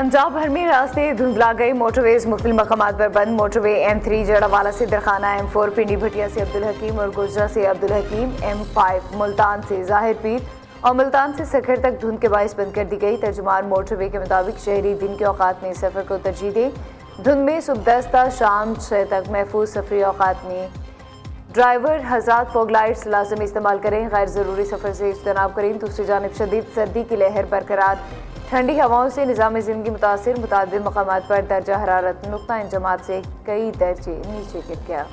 पंजाब भर में रास्ते धुंधला गए, मोटरवेज मुख्तलिफ मकामात पर बंद। मोटरवे M3 जड़ावाला से दरखाना, M4 पिंडी भटिया से अब्दुल हकीम और गुजरा से अब्दुल हकीम, M5 मुल्तान से जाहिर पीर और मुल्तान से सखर तक धुंध के बायस बंद कर दी गई। तर्जुमान मोटरवे के मुताबिक शहरी दिन के औकात में सफ़र को तरजीह दें। धुंध में सुबह 10 ता शाम 6 तक महफूज सफरी औकात में ड्राइवर हजरात फॉग लाइट्स लाजमी इस्तेमाल करें। गैर ज़रूरी सफ़र से इज्तनाब करें। दूसरी जानब शदीद सर्दी की लहर बरकरार, ठंडी हवाओं से निज़ाम ज़िंदगी मुतासिर। मुतादिद मकामात पर दर्जा हरारत नुक्ता इंजमात से कई दर्जे नीचे गिर गया।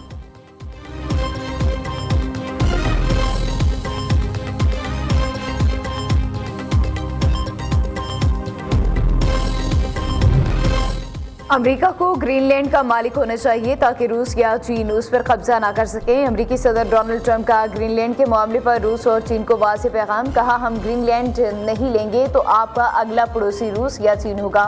अमेरिका को ग्रीनलैंड का मालिक होना चाहिए ताकि रूस या चीन उस पर कब्जा ना कर सकें। अमेरिकी सदर डोनाल्ड ट्रंप का ग्रीनलैंड के मामले पर रूस और चीन को वाज़ेह पैगाम। कहा, हम ग्रीनलैंड नहीं लेंगे तो आपका अगला पड़ोसी रूस या चीन होगा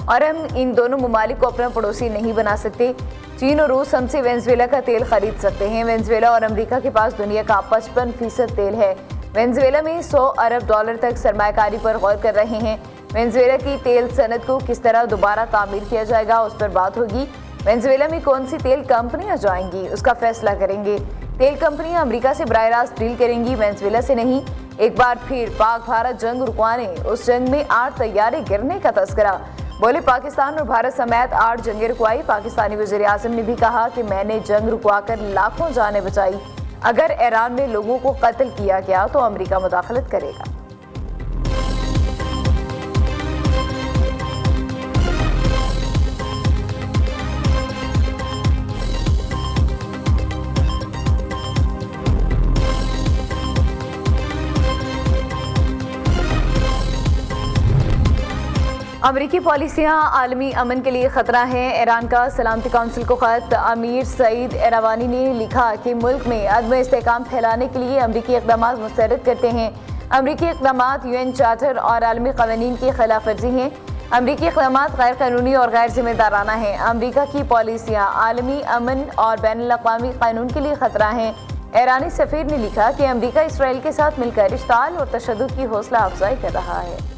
और हम इन दोनों ममालिक को अपना पड़ोसी नहीं बना सकते। चीन और रूस हमसे वेनेजुएला का तेल खरीद सकते हैं। वेनेजुएला और अमेरिका के पास दुनिया का 55% तेल है। वेनेजुएला में $100 अरब तक सरमायाकारी पर गौर कर रहे हैं। वेनेजुएला की तेल सनत को किस तरह दोबारा तामीर किया जाएगा, उस पर बात होगी। वेनेजुएला में कौन सी तेल कंपनियां जाएंगी, उसका फैसला करेंगे। तेल कंपनियां अमेरिका से बराह रास्त डील करेंगी, वेनेजुएला से नहीं। एक बार फिर पाक भारत जंग रुकवाने, उस जंग में 8 तैयारे गिरने का तस्करा। बोले, पाकिस्तान और भारत समेत 8 जंगें रुकवाई। पाकिस्तानी वज़ीर आज़म ने भी कहा कि मैंने जंग रुकवा कर लाखों जानें बचाई। अगर ईरान में लोगों को कत्ल किया गया तो अमेरिका मुदाखलत करेगा। अमरीकी पॉलिसियाँ आलमी अमन के लिए ख़तरा हैं। ईरान का सलामती काउंसिल को ख़त। अमीर सईद एरावानी ने लिखा कि मुल्क में अदम इस्तेहकाम फैलाने के लिए अमरीकी इक़दाम मुस्तरद करते हैं। अमरीकी इक़दाम UN चार्टर और आलमी क़वानीन की खिलाफ वर्जी हैं। अमरीकी इक़दाम गैर कानूनी और गैर जिम्मेदाराना हैं। अमरीका की पॉलिसियाँ आलमी अमन और बैनुल-अक़वामी कानून के लिए ख़तरा हैं। ईरानी सफ़ीर ने लिखा कि अमरीका इसराइल के साथ मिलकर इश्ताल और तशद्दुद की हौसला अफजाई कर रहा है।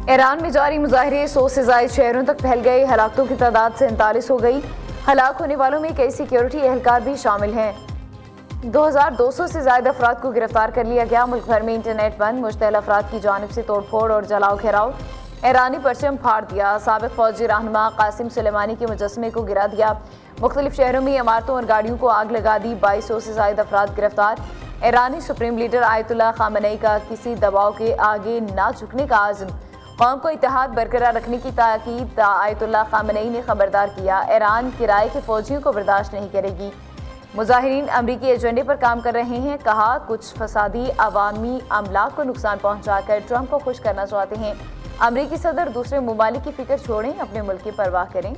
ईरान में जारी मुजाहरे 100 से ज़ायद शहरों तक फैल गए। हलाकतों की तादाद 47 हो गई। हलाक होने वालों में कई सिक्योरिटी एहलकार भी शामिल हैं। 2200 से ज़्यादा अफराद को गिरफ्तार कर लिया गया। मुल्क भर में इंटरनेट बंद, मुश्तइल अफराद की जानिब से तोड़फोड़ और जलाओ घेराव। ईरानी परचम फाड़ दिया। साबिक फौजी रहनुमा कासिम सुलेमानी के मुजस्समे को गिरा दिया। मुख्तलिफ शहरों में इमारतों और गाड़ियों को आग लगा दी। 2200 से ज़्यादा अफराद गिरफ्तार। ईरानी सुप्रीम लीडर आयतुल्लाह खामेनी का किसी दबाव के आगे ना झुकने का आज़म। कौम को इत्तेहाद बरकरार रखने की ताकीद आयतुल्लाह खामेनी ने खबरदार किया। ईरान किराए के फौजियों को बर्दाश्त नहीं करेगी। मुजाहिरीन अमरीकी एजेंडे पर काम कर रहे हैं। कहा, कुछ फसादी अवामी अमला को नुकसान पहुंचाकर ट्रंप को खुश करना चाहते हैं। अमरीकी सदर दूसरे ममालिक की फिक्र छोड़ें, अपने मुल्क की परवाह करें।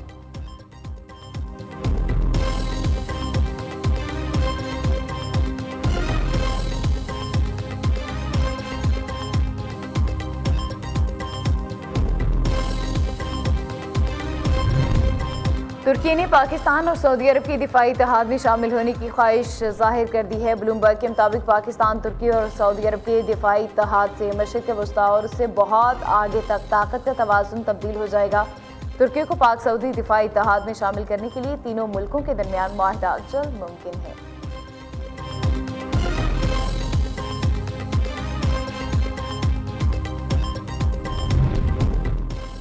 तुर्की ने पाकिस्तान और सऊदी अरब की दिफाई इत्तेहाद में शामिल होने की ख्वाहिश जाहिर कर दी है। ब्लूमबर्ग के मुताबिक पाकिस्तान तुर्की और सऊदी अरब के दिफाई इत्तेहाद से मशरिक़ वस्ता और उससे बहुत आगे तक ताकत का तवाज़ुन तब्दील हो जाएगा। तुर्की को पाक सऊदी दिफाई इत्तेहाद में शामिल करने के लिए तीनों मुल्कों के दरमियान मुआहदा जल्द मुमकिन है।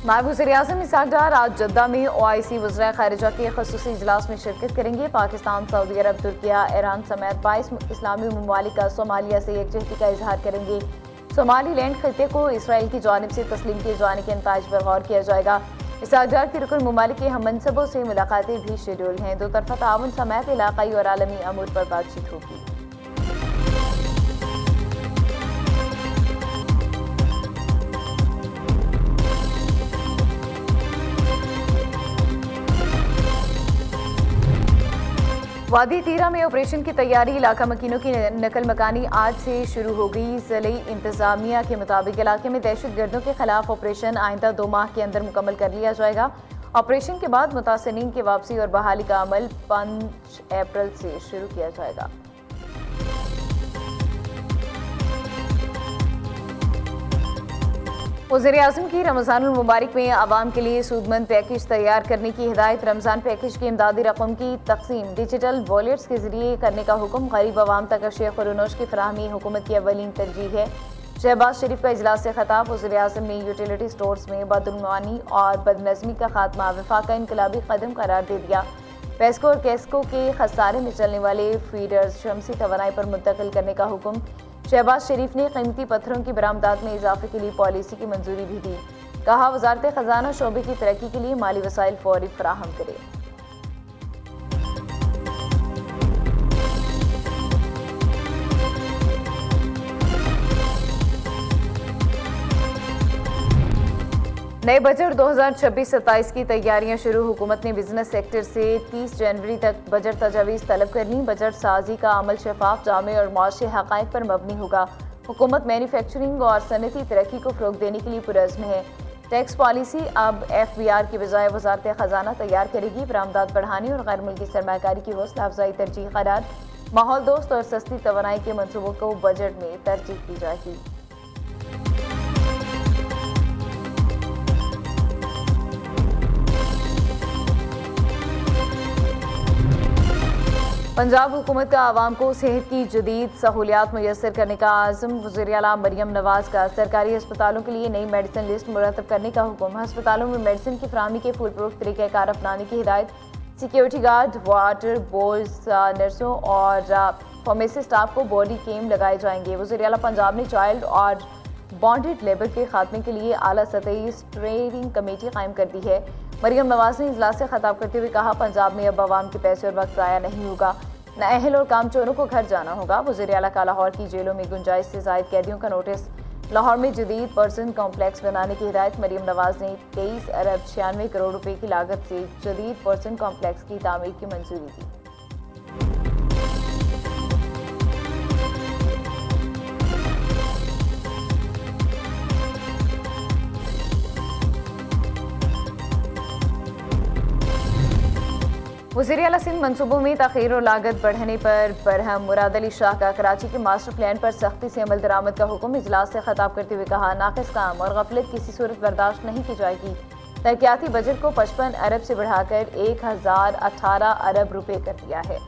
नायब वज़ीर-ए-आज़म इसहाक़ डार आज जद्दा में OIC वज़राए ख़ारिजा के ख़ुसूसी इजलास में शिरकत करेंगे। पाकिस्तान, सऊदी अरब, तुर्किया, ईरान समेत 22 इस्लामी ममालिक का सोमालिया से यकजहती का इजहार करेंगे। सोमालीलैंड खित्ते को इसराइल की जानिब से तस्लीम किए जाने के नताइज पर गौर किया जाएगा। इसहाक़ डार की रुकन ममालिक के हम मनसबों से मुलाकातें भी शेड्यूल हैं। दो तरफ़ा ताउन समेत इलाक़ाई और आलमी अमूर पर बातचीत होगी। वादी तीरा में ऑपरेशन की तैयारी। इलाका मकीनों की नकल मकानी आज से शुरू हो गई। ज़िले इंतज़ामिया के मुताबिक इलाके में दहशत गर्दों के खिलाफ ऑपरेशन आइंदा 2 माह के अंदर मुकम्मल कर लिया जाएगा। ऑपरेशन के बाद मुतासिरीन की वापसी और बहाली का अमल 5 अप्रैल से शुरू किया जाएगा। वज़ीर-ए-आज़म की रमज़ानुल मुबारक में आवाम के लिए सूदमंद पैकेज तैयार करने की हिदायत। रमज़ान पैकेज की इमदादी रकम की तकसीम डिजिटल वॉलेट्स के जरिए करने का हुक्म। गरीब आवाम तक अशिया खुरनोश की फराहमी हुकूमत की अवलीन तरजीह है। शहबाज शरीफ का इजलास से खिताब। वज़ीर-ए-आज़म ने यूटिलिटी स्टोर्स में बदउनवानी और बदनज़मी का खात्मा वफाक इनकलाबी कदम करार दे दिया। पेस्को और केस्को के खसारे में चलने वाले फीडर्स शमसी तवानाई पर मुंतकिल करने का हुक्म। शहबाज शरीफ ने कीमती पत्थरों की बरामदात में इजाफे के लिए पॉलिसी की मंजूरी भी दी। कहा, वजारत खजाना शोबे की तरक्की के लिए माली वसाइल फौरी फराहम करे। नए बजट 2026-27 की तैयारियां शुरू। हुकूमत ने बिजनेस सेक्टर से 30 जनवरी तक बजट तजावीज़ तलब करनी। बजट साजी का अमल शफाफ, जामे और मुआशी हक़ाइक़ पर मबनी होगा। हुकूमत मैन्युफैक्चरिंग और सनती तरक्की को फ़रोग़ देने के लिए पुरज़्म है। टैक्स पॉलिसी अब FBR की बजाय वजारत खजाना तैयार करेगी। बरामदात बढ़ाने और गैर मुल्की सरमाकारी की हौसला अफजाई तरजीह करार। माहौल दोस्त और सस्ती तवानाई के मनसूबों को बजट में तरजीह दी जाएगी। पंजाब हुकूमत का आवाम को सेहत की जदीद सहूलियात मुयसर करने का आज़म। वज़ीर आला मरियम नवाज़ का सरकारी अस्पतालों के लिए नई मेडिसिन लिस्ट मुरतब करने का हुक्म। अस्पतालों में मेडिसिन की फराहमी के फुल प्रूफ तरीक़ाकार अपनाने की हिदायत। सिक्योरिटी गार्ड, वाटर बोर्ड्स, नर्सों और फार्मेसी स्टाफ को बॉडी कैम लगाए जाएंगे। वज़ीर आला पंजाब ने चाइल्ड और बॉन्डेड लेबर के खात्मे के लिए आला सतही स्टीयरिंग कमेटी कायम कर दी है। मरियम नवाज़ ने इजलास से खिताब करते हुए कहा, पंजाब में अब आवाम के पैसे और वक्त ज़ाया नहीं होगा, न अहल और कामचोरों को घर जाना होगा। वज़ीर आला का लाहौर की जेलों में गुंजाइश से ज़ायद कैदियों का नोटिस। लाहौर में जदीद पर्सन कॉम्प्लेक्स बनाने की हिदायत। मरियम नवाज़ ने 23 अरब 96 करोड़ रुपए की लागत से जदीद पर्सन कॉम्प्लेक्स की तामीर की मंजूरी दी। वज़ीर आला सिंध मनसूबों में तख़ीर और लागत बढ़ने पर बरहम। मुराद अली शाह का कराची के मास्टर प्लान पर सख्ती से अमल दरामद का हुक्म। इजलास से खिताब करते हुए कहा, नाक़िस काम और गफलत किसी सूरत बर्दाश्त नहीं की जाएगी। तरक्याती बजट को 55 अरब से बढ़ाकर 1018 अरब रुपए कर दिया है।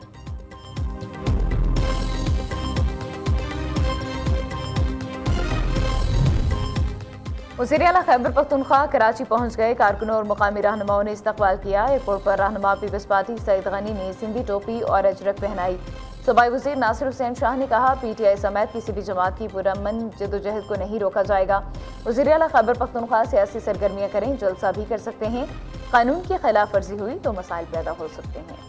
वज़ीर आला खैबर पख्तूनख्वा कराची पहुंच गए। कारकुनों और मुकामी रहनुमाओं ने इस्तकबाल किया। एयरपोर्ट पर रहनुमा पीपल्स पार्टी सईद गनी ने सिंधी टोपी और अजरक पहनाई। सूबाई वज़ीर नासिर हुसैन शाह ने कहा, PTI समेत किसी भी जमात की पुरअमन जदोजहद को नहीं रोका जाएगा। वज़ीर आला खैबर पख्तूनख्वा सियासी सरगर्मियाँ करें, जलसा भी कर सकते हैं। कानून की खिलाफ वर्जी हुई तो मसाइल पैदा हो सकते हैं।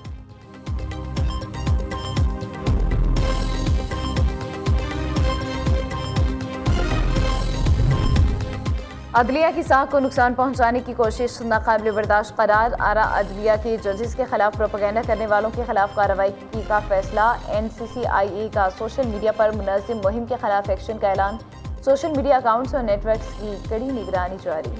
अदलिया की साख को नुकसान पहुंचाने की कोशिश नाकाबिल बर्दाश्त करार। आरा अदलिया के जजेस के खिलाफ प्रोपेगेंडा करने वालों के खिलाफ कार्रवाई की का फैसला। NCCIA का सोशल मीडिया पर मुनज़्ज़म मुहिम के खिलाफ एक्शन का ऐलान। सोशल मीडिया अकाउंट्स और नेटवर्क्स की कड़ी निगरानी जारी।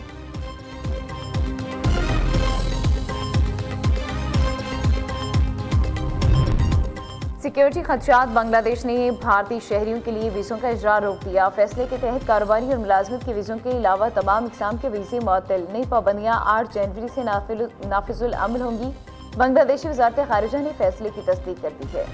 सिक्योरिटी खदशात। बांग्लादेश ने भारतीय शहरियों के लिए वीज़ों का इजरा रोक दिया। फैसले के तहत कारोबारी और मुलाजमत के वीज़ों के अलावा तमाम इकसाम के वीज़े मुअत्तल। नई पाबंदियाँ 8 जनवरी से नाफिजुल अमल होंगी। बांग्लादेशी वज़ारत ख़ारिजा ने फैसले की तस्दीक कर दी है।